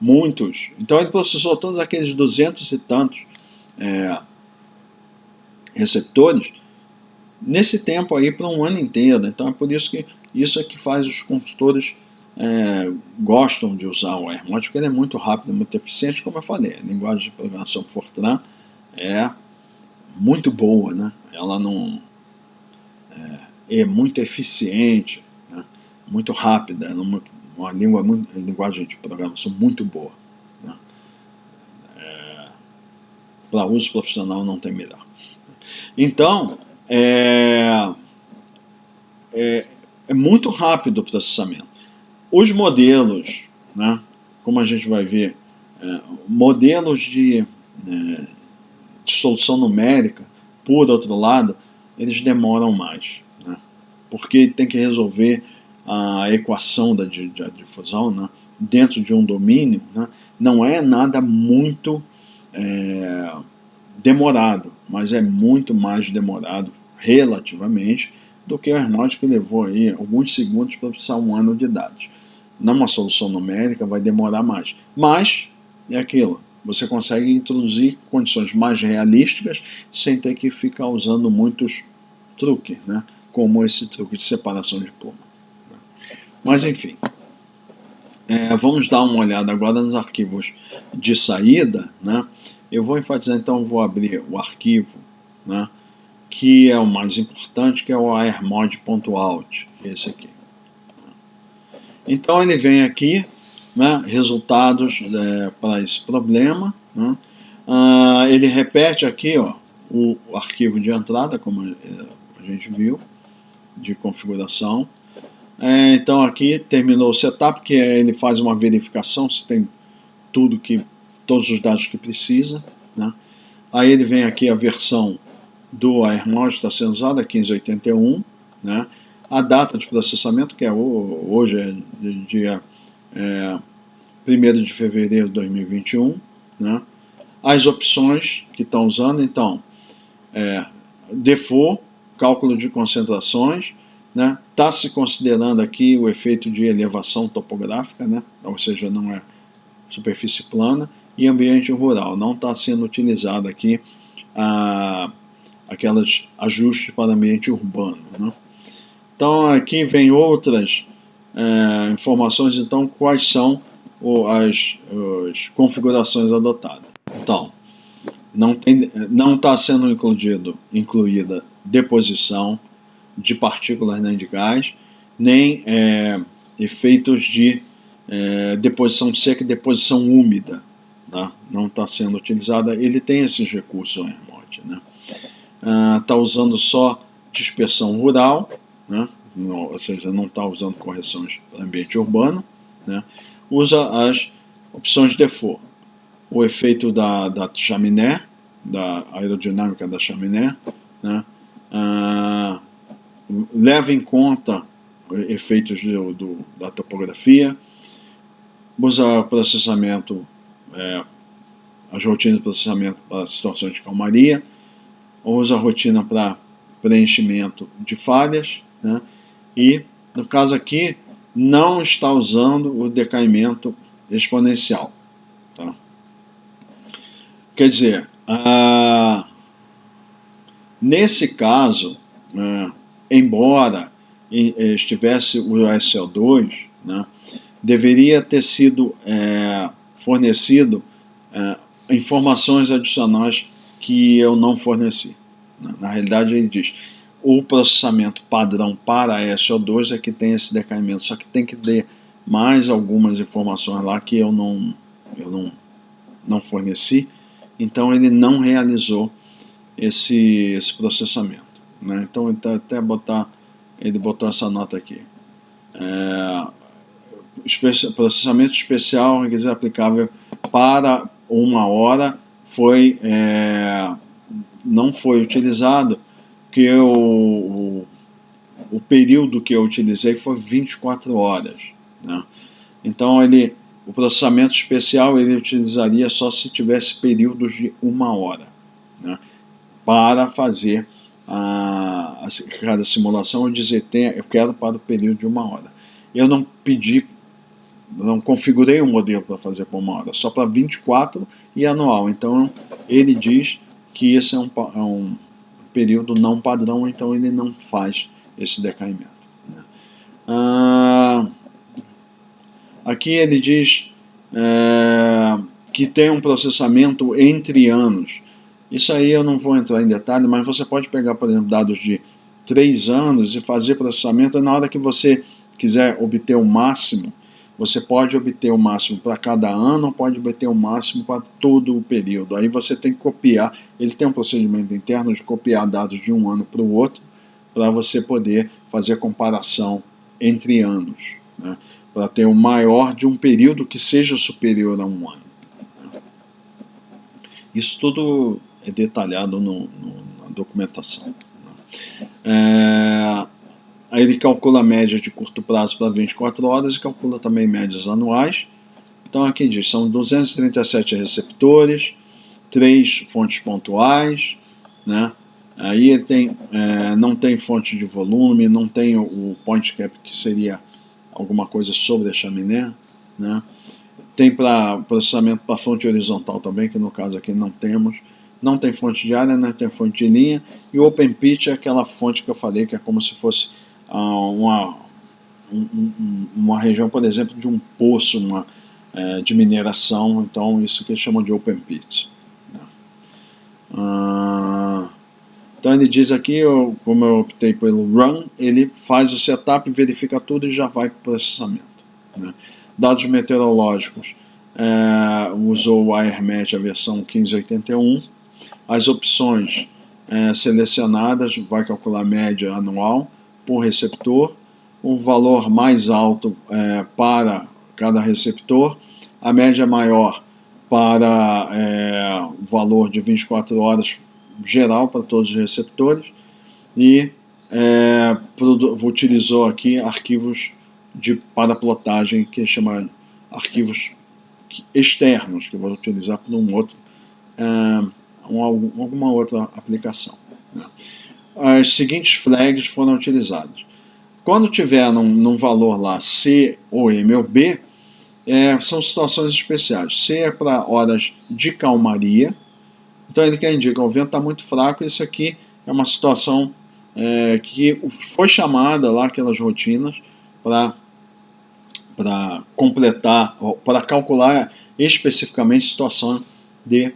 muitos... Então ele processou todos aqueles 200 e tantos receptores nesse tempo aí para um ano inteiro. Então é por isso que isso é que faz os consultores gostam de usar o AirMod, porque ele é muito rápido, muito eficiente, como eu falei. A linguagem de programação Fortran é muito boa, né? Ela não é muito eficiente, né? Muito rápida, é uma linguagem de programação muito boa. Né? Para uso profissional não tem melhor. Então, é muito rápido o processamento. Os modelos, né, como a gente vai ver, modelos de solução numérica, por outro lado, eles demoram mais, né, porque tem que resolver a equação da difusão, né, dentro de um domínio, né, não é nada muito demorado, mas é muito mais demorado relativamente do que o AirMod, que levou aí alguns segundos para processar um ano de dados. Numa solução numérica vai demorar mais, mas é aquilo, você consegue introduzir condições mais realísticas sem ter que ficar usando muitos truques, né? Como esse truque de separação de pluma. Mas enfim, vamos dar uma olhada agora nos arquivos de saída, né? Eu vou enfatizar, então, vou abrir o arquivo, né, que é o mais importante, que é o airmod.out, esse aqui. Então ele vem aqui, né, resultados para esse problema. Né? Ele repete aqui, ó, o arquivo de entrada, como a gente viu, de configuração. Então aqui terminou o setup, que ele faz uma verificação se tem todos os dados que precisa. Né? Aí ele vem aqui a versão do AirMod que está sendo usada, 1581, né? A data de processamento, que é hoje, é dia 1º de fevereiro de 2021, né? As opções que estão usando, então, default, cálculo de concentrações, né? Está se considerando aqui o efeito de elevação topográfica, né? Ou seja, não é superfície plana, e ambiente rural. Não está sendo utilizado aqui aquelas ajustes para ambiente urbano, né? Então aqui vem outras informações. Então, quais são as configurações adotadas? Então, não está sendo incluída deposição de partículas nem de gás, nem efeitos de deposição seca e deposição úmida, tá? Não está sendo utilizada. Ele tem esses recursos, o AirMod, né? Está usando só dispersão rural, né? Ou seja, não está usando correções para ambiente urbano, né? Usa as opções de default, o efeito da chaminé, da aerodinâmica da chaminé, né? Leva em conta efeitos da topografia, usa processamento, as rotinas de processamento para situações de calmaria, usa a rotina para preenchimento de falhas, né? E, no caso aqui, não está usando o decaimento exponencial. Tá? Quer dizer, nesse caso, embora estivesse o SO2, né, deveria ter sido fornecido informações adicionais que eu não forneci. Na realidade, ele diz: o processamento padrão para SO2 é que tem esse decaimento, só que tem que ter mais algumas informações lá que eu não forneci. Então ele não realizou esse processamento, né? Então ele botou essa nota aqui: processamento especial, requisito aplicável para 1 hora não foi utilizado, que o período que eu utilizei foi 24 horas, né? Então o processamento especial ele utilizaria só se tivesse períodos de 1 hora, né? Para fazer cada simulação, eu dizer, eu quero para o período de 1 hora. Eu não configurei um modelo para fazer por 1 hora, só para 24 e anual. Então ele diz que esse é um período não padrão, então ele não faz esse decaimento, né? Aqui ele diz que tem um processamento entre anos. Isso aí eu não vou entrar em detalhe, mas você pode pegar, por exemplo, dados de 3 anos e fazer processamento. Na hora que você quiser obter o máximo, você pode obter o máximo para cada ano, ou pode obter o máximo para todo o período. Aí você tem que copiar. Ele tem um procedimento interno de copiar dados de um ano para o outro, para você poder fazer a comparação entre anos, né? Para ter o maior de um período que seja superior a 1 ano. Isso tudo é detalhado na documentação, né? Aí ele calcula a média de curto prazo para 24 horas e calcula também médias anuais. Então aqui diz, são 237 receptores, 3 fontes pontuais, né? Aí ele não tem fonte de volume, não tem o point cap, que seria alguma coisa sobre a chaminé, né? Tem para processamento para fonte horizontal também, que no caso aqui não temos. Não tem fonte de área, não tem fonte de linha. E o Open Pit é aquela fonte que eu falei, que é como se fosse uma região, por exemplo, de um poço de mineração. Então isso que eles chamam de Open Pit, né? Então ele diz aqui, como eu optei pelo Run, ele faz o setup, verifica tudo e já vai para o processamento, né? Dados meteorológicos, usou o AirMatch, a versão 1581. As opções selecionadas, vai calcular a média anual por receptor, o valor mais alto para cada receptor, a média maior para o valor de 24 horas geral para todos os receptores, e utilizou aqui arquivos para plotagem, que chama arquivos externos, que eu vou utilizar por um outro alguma outra aplicação, né? As seguintes flags foram utilizadas. Quando tiver num valor lá C ou M ou B, são situações especiais. C é para horas de calmaria, então ele quer indicar o vento está muito fraco. Isso aqui é uma situação que foi chamada lá, aquelas rotinas, para completar, para calcular especificamente situação de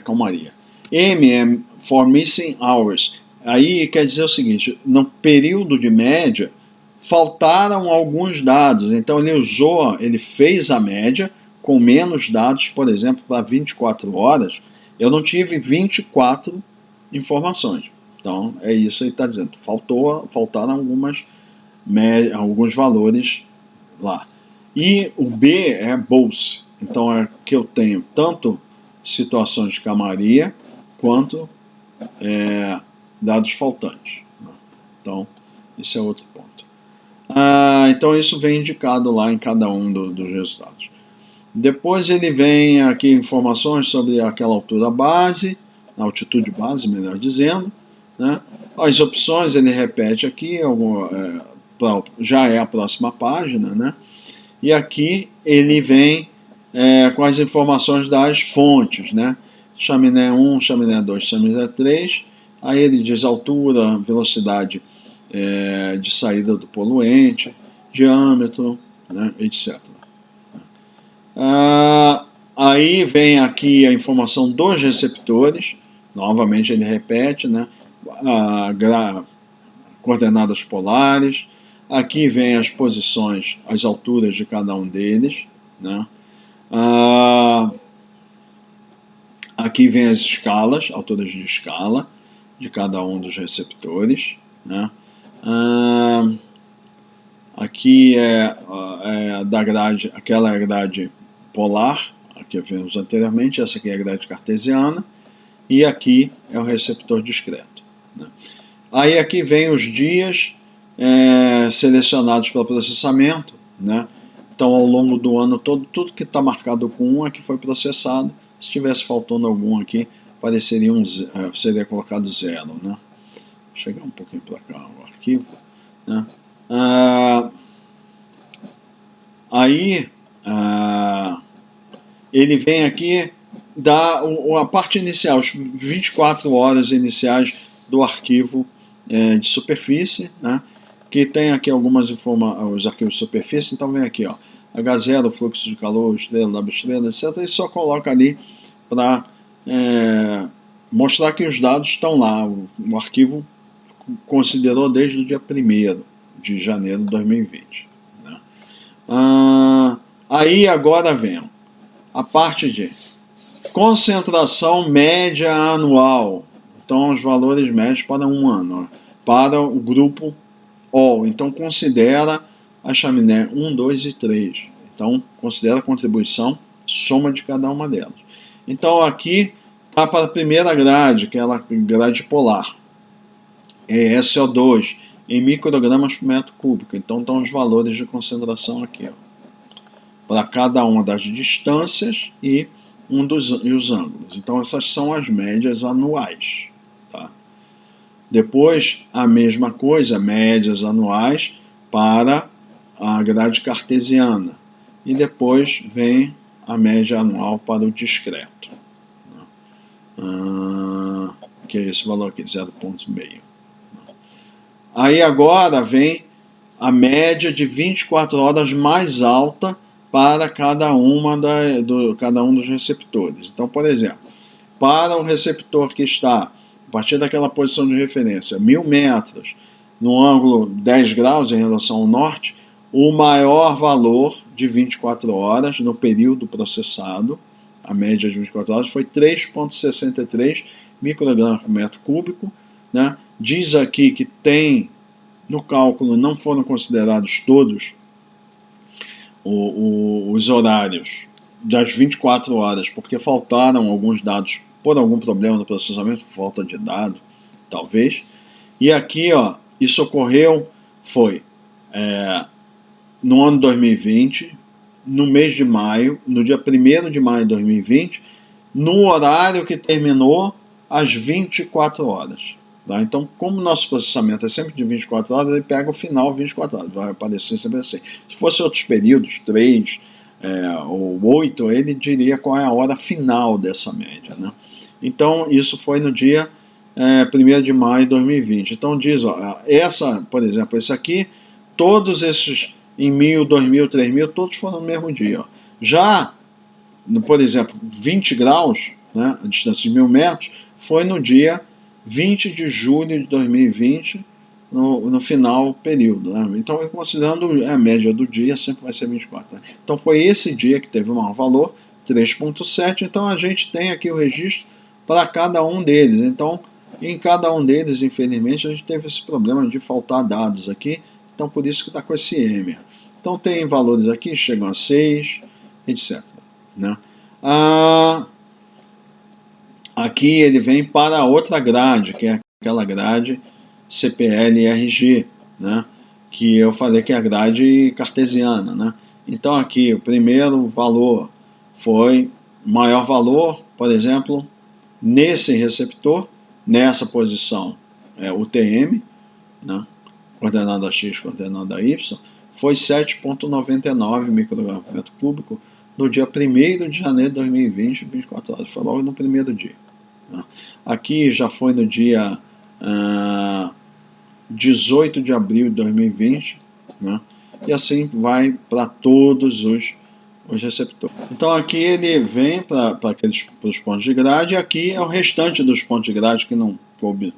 calmaria. M é for missing hours. Aí quer dizer o seguinte: no período de média faltaram alguns dados, então ele fez a média com menos dados, por exemplo, para 24 horas, eu não tive 24 informações. Então é isso que ele está dizendo, faltaram alguns valores lá. E o B é both, então é que eu tenho tanto situações de calmaria quanto dados faltantes. Então, esse é outro ponto. Então, isso vem indicado lá em cada um dos resultados. Depois ele vem aqui informações sobre aquela altura base, altitude base, melhor dizendo, né? As opções ele repete aqui, já é a próxima página, né? E aqui ele vem com as informações das fontes, né? Chaminé 1, chaminé 2, chaminé 3. Aí ele diz altura, velocidade de saída do poluente, diâmetro, né, etc. Aí vem aqui a informação dos receptores. Novamente ele repete, né? Coordenadas polares. Aqui vem as posições, as alturas de cada um deles, né? Aqui vem as escalas, alturas de escala de cada um dos receptores, né? Aqui da grade, aquela grade polar, que vimos anteriormente, essa aqui é a grade cartesiana, e aqui é o receptor discreto, né? Aí aqui vem os dias selecionados pelo processamento, né? Então, ao longo do ano todo, tudo que está marcado com 1 aqui foi processado. Se tivesse faltando algum aqui, seria colocado 0, né? Vou chegar um pouquinho para cá o arquivo, né? Aí ele vem aqui dar a parte inicial, as 24 horas iniciais do arquivo de superfície, né? Que tem aqui algumas os arquivos de superfície. Então vem aqui, ó, H0, fluxo de calor, estrela, W estrela, etc. E só coloca ali para mostrar que os dados estão lá. O arquivo considerou desde o dia 1º de janeiro de 2020. Né? Aí agora vem a parte de concentração média anual. Então, os valores médios para um ano, para o grupo O. Então, considera a chaminé 1, 2 e 3. Então, considera a contribuição, soma de cada uma delas. Então, aqui está para a primeira grade, que é a grade polar. É SO2 em microgramas por metro cúbico. Então, estão os valores de concentração aqui, ó, para cada uma das distâncias e os ângulos. Então, essas são as médias anuais. Tá? Depois, a mesma coisa, médias anuais para a grade cartesiana. E depois vem a média anual para o discreto, que é esse valor aqui, 0,5. Aí agora vem a média de 24 horas mais alta para cada um dos receptores. Então, por exemplo, para o receptor que está a partir daquela posição de referência, 1000 metros, no ângulo 10 graus em relação ao norte, o maior valor de 24 horas no período processado, a média de 24 horas, foi 3,63 microgramas por metro cúbico, né? Diz aqui que no cálculo não foram considerados todos os horários das 24 horas, porque faltaram alguns dados por algum problema no processamento, falta de dado, talvez. E aqui, ó, isso ocorreu, foi no ano 2020, no mês de maio, no dia 1º de maio de 2020, no horário que terminou às 24 horas. Tá? Então, como o nosso processamento é sempre de 24 horas, ele pega o final 24 horas, vai aparecer sempre assim. Se fosse outros períodos, 3 ou 8, ele diria qual é a hora final dessa média. Né? Então, isso foi no dia 1º de maio de 2020. Então, diz, ó, por exemplo, esse aqui, todos esses em 1.000, 2.000, 3.000, todos foram no mesmo dia. Ó. Já, por exemplo, 20 graus, né, a distância de 1.000 metros, foi no dia 20 de julho de 2020, no final período. Né? Então, considerando a média do dia, sempre vai ser 24. Né? Então, foi esse dia que teve o maior valor, 3,7. Então, a gente tem aqui o registro para cada um deles. Então, em cada um deles, infelizmente, a gente teve esse problema de faltar dados aqui. Então, por isso que está com esse M. Então, tem valores aqui, chegam a 6, etc. Né? Aqui ele vem para outra grade, que é aquela grade CPL-RG, né? Que eu falei que é a grade cartesiana. Né? Então, aqui, o primeiro valor foi maior valor, por exemplo, nesse receptor, nessa posição, UTM, né? Coordenada X, coordenada Y, foi 7,99 microgramas por metro cúbico no dia 1º de janeiro de 2020, 24 horas. Foi logo no primeiro dia. Né? Aqui já foi no dia 18 de abril de 2020, né? E assim vai para todos os receptores. Então aqui ele vem para os pontos de grade, e aqui é o restante dos pontos de grade que não coube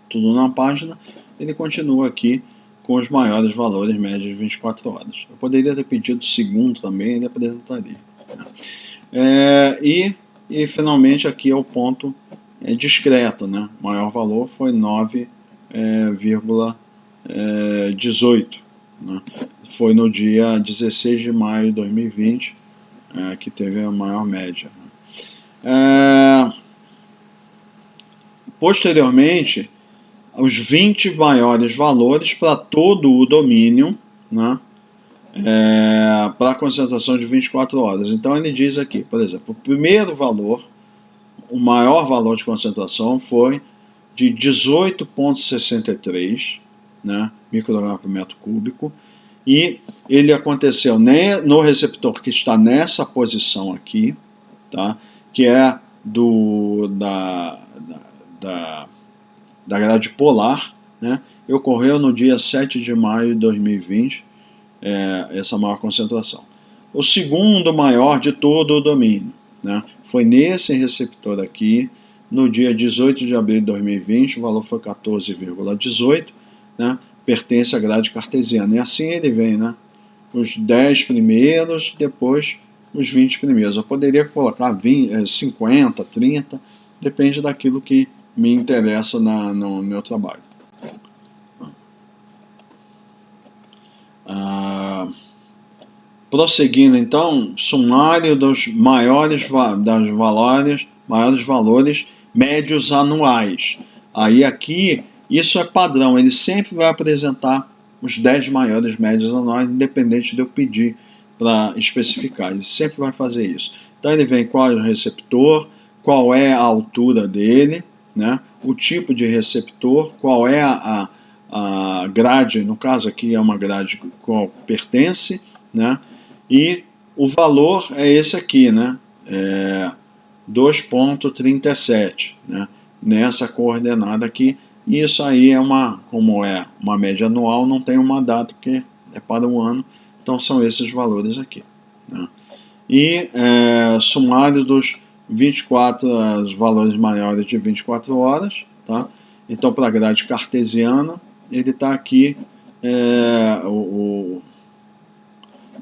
tudo na página, ele continua aqui com os maiores valores médios de 24 horas. Eu poderia ter pedido o segundo também, ele apresentaria. Né? E finalmente aqui é o ponto discreto, né? O maior valor foi 9,18. Né? Foi no dia 16 de maio de 2020 que teve a maior média. Né? Posteriormente, os 20 maiores valores para todo o domínio, né? Para a concentração de 24 horas. Então ele diz aqui, por exemplo, o primeiro valor, o maior valor de concentração foi de 18,63, né, microgramas por metro cúbico, e ele aconteceu no receptor que está nessa posição aqui, tá, que é da grade polar, né, e ocorreu no dia 7 de maio de 2020, essa maior concentração. O segundo maior de todo o domínio, né, foi nesse receptor aqui, no dia 18 de abril de 2020, o valor foi 14,18, né, pertence à grade cartesiana. E assim ele vem, né, os 10 primeiros, depois os 20 primeiros. Eu poderia colocar 50, 30, depende daquilo que me interessa no meu trabalho. Prosseguindo então, sumário dos maiores valores médios anuais. Aí aqui, isso é padrão, ele sempre vai apresentar os 10 maiores médios anuais, independente de eu pedir para especificar, ele sempre vai fazer isso. Então ele vem qual é o receptor, qual é a altura dele, né? O tipo de receptor, qual é a grade, no caso aqui é uma grade qual pertence, né? E o valor é esse aqui, né? 2,37, né? Nessa coordenada aqui. E isso aí como é uma média anual, não tem uma data, porque é para um ano. Então são esses valores aqui. Né? E sumário dos 24, os valores maiores de 24 horas. Tá? Então para a grade cartesiana, ele está aqui,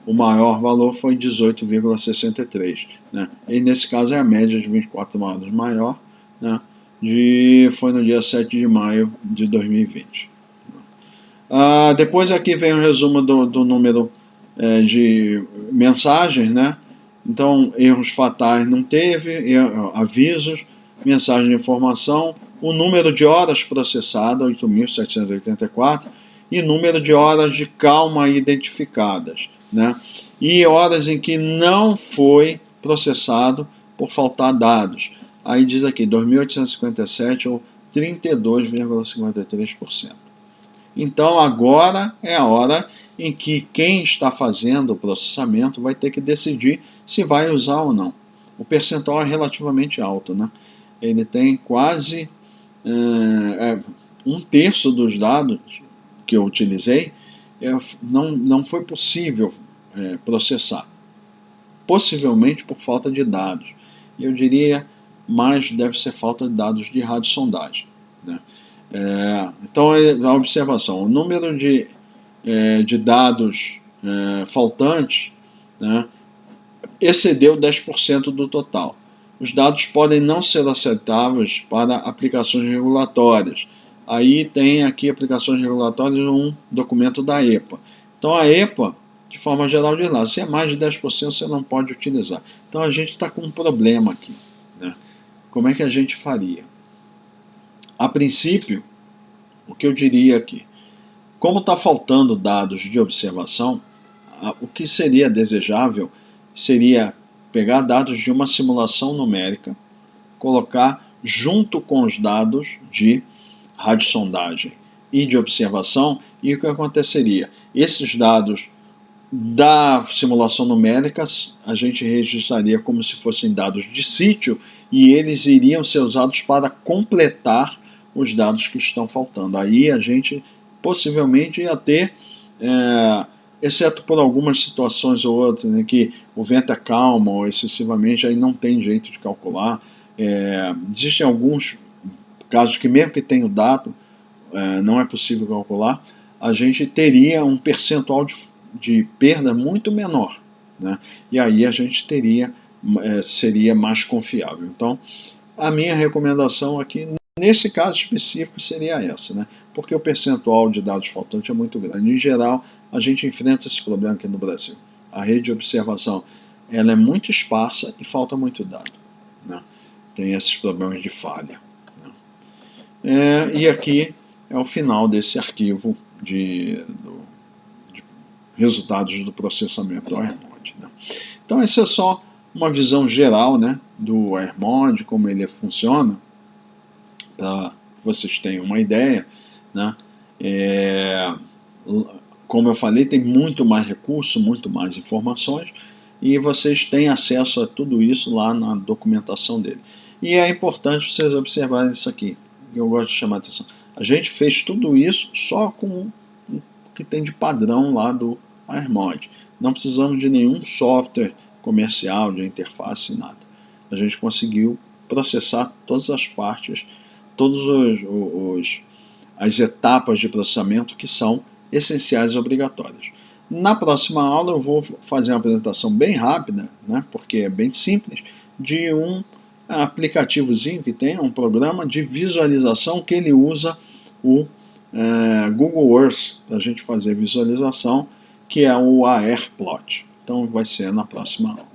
o maior valor foi 18,63. Né? E nesse caso é a média de 24 horas maior, né? Foi no dia 7 de maio de 2020. Depois aqui vem o resumo do número de mensagens, né? Então, erros fatais não teve, avisos, mensagem de informação, o número de horas processadas, 8.784, e número de horas de calma identificadas, né? E horas em que não foi processado por faltar dados. Aí diz aqui, 2.857 ou 32,53%. Então agora é a hora em que quem está fazendo o processamento vai ter que decidir se vai usar ou não. O percentual é relativamente alto, né? Ele tem quase um terço dos dados que eu utilizei, não foi possível processar. Possivelmente por falta de dados. E eu diria, mais deve ser falta de dados de radiosondagem, né? Então, a observação, o número de dados faltantes, né, excedeu 10% do total. Os dados podem não ser aceitáveis para aplicações regulatórias. Aí tem aqui aplicações regulatórias um documento da EPA. Então a EPA, de forma geral, diz lá, se é mais de 10% você não pode utilizar. Então a gente está com um problema aqui, né? Como é que a gente faria? A princípio, o que eu diria aqui, como está faltando dados de observação, o que seria desejável seria pegar dados de uma simulação numérica, colocar junto com os dados de radiosondagem e de observação, e o que aconteceria? Esses dados da simulação numérica a gente registraria como se fossem dados de sítio e eles iriam ser usados para completar os dados que estão faltando. Aí a gente possivelmente ia ter, exceto por algumas situações ou outras, né, que o vento é calmo ou excessivamente, aí não tem jeito de calcular. Existem alguns casos que mesmo que tenha o dado, não é possível calcular, a gente teria um percentual de perda muito menor, né? E aí a gente seria mais confiável. Então, a minha recomendação aqui, nesse caso específico, seria essa, né? Porque o percentual de dados faltantes é muito grande. Em geral, a gente enfrenta esse problema aqui no Brasil. A rede de observação ela é muito esparsa e falta muito dado, né? Tem esses problemas de falha, né? E aqui é o final desse arquivo de resultados do processamento do AirMod, né? Então, essa é só uma visão geral, né, do AirMod, como ele funciona, para que vocês tenham uma ideia, né? Como eu falei, tem muito mais recurso, muito mais informações, e vocês têm acesso a tudo isso lá na documentação dele. E é importante vocês observarem isso aqui, eu gosto de chamar a atenção. A gente fez tudo isso só com o que tem de padrão lá do AirMod. Não precisamos de nenhum software comercial, de interface, nada. A gente conseguiu processar todas as partes, todas as etapas de processamento que são essenciais e obrigatórias. Na próxima aula eu vou fazer uma apresentação bem rápida, né, porque é bem simples, de um aplicativozinho que tem, um programa de visualização que ele usa o Google Earth para a gente fazer visualização, que é o AirPlot. Então vai ser na próxima aula.